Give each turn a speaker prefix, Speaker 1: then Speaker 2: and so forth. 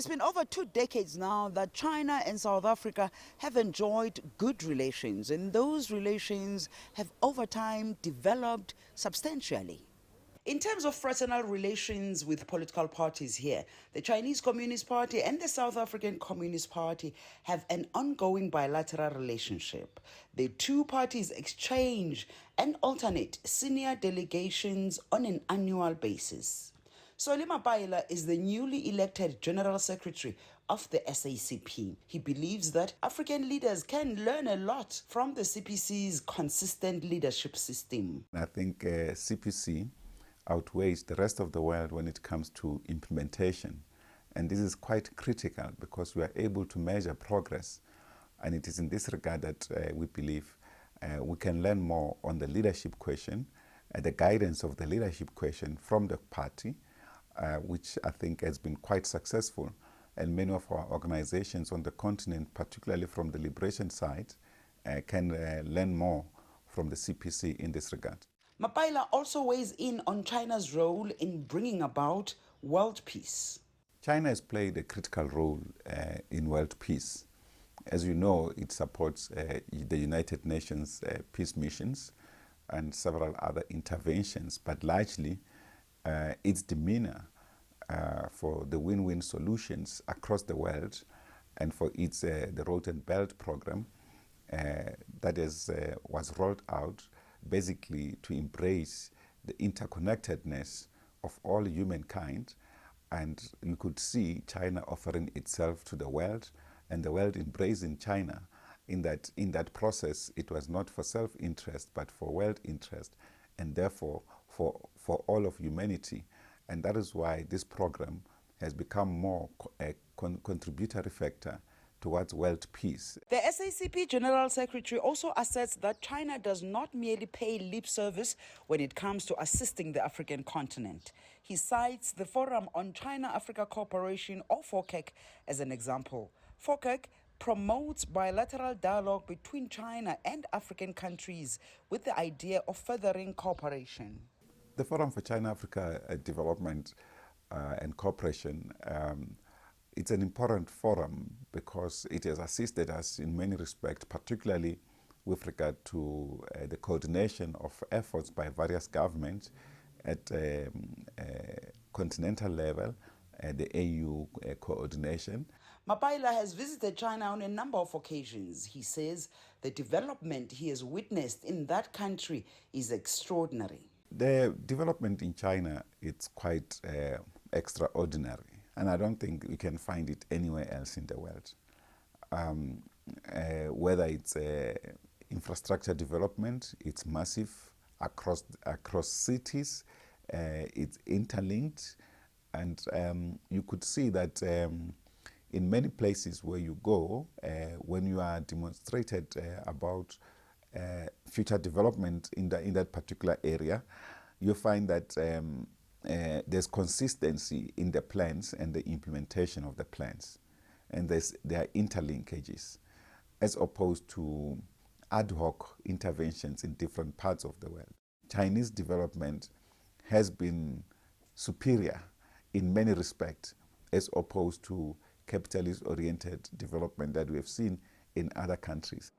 Speaker 1: It's been over 2 decades now that China and South Africa have enjoyed good relations, and those relations have over time developed substantially. In terms of fraternal relations with political parties here, the Chinese Communist Party and the South African Communist Party have an ongoing bilateral relationship. The two parties exchange and alternate senior delegations on an annual basis. Mapaila is the newly elected General Secretary of the SACP. He believes that African leaders can learn a lot from the CPC's consistent leadership system.
Speaker 2: I think CPC outweighs the rest of the world when it comes to implementation. And this is quite critical because we are able to measure progress. And it is in this regard that we believe we can learn more on the leadership question, the guidance of the leadership question from the party, which I think has been quite successful. And many of our organizations on the continent, particularly from the liberation side, can learn more from the CPC in this regard.
Speaker 1: Mapaila also weighs in on China's role in bringing about world peace.
Speaker 2: China has played a critical role in world peace. As you know, it supports the United Nations peace missions and several other interventions, but largely its demeanor for the win-win solutions across the world and for its the Road and Belt program that was rolled out basically to embrace the interconnectedness of all humankind. And you could see China offering itself to the world and the world embracing China in that process. It was not for self-interest but for world interest, and therefore for all of humanity. And that is why this program has become more a contributory factor towards world peace.
Speaker 1: The SACP General Secretary also asserts that China does not merely pay lip service when it comes to assisting the African continent. He cites the Forum on China-Africa Cooperation, or FOCAC, as an example. FOCAC promotes bilateral dialogue between China and African countries with the idea of furthering cooperation.
Speaker 2: The Forum for China-Africa Development and Cooperation, it's an important forum because it has assisted us in many respects, particularly with regard to the coordination of efforts by various governments at continental level, the AU coordination.
Speaker 1: Mapaila has visited China on a number of occasions. He says the development he has witnessed in that country is extraordinary.
Speaker 2: The development in China, it's quite extraordinary, and I don't think we can find it anywhere else in the world. Whether it's infrastructure development, it's massive across cities, it's interlinked, and you could see that in many places where you go, when you are demonstrated about future development in that particular area, you find that there's consistency in the plans and the implementation of the plans, and there are interlinkages, as opposed to ad hoc interventions in different parts of the world. Chinese development has been superior in many respects, as opposed to capitalist-oriented development that we have seen in other countries.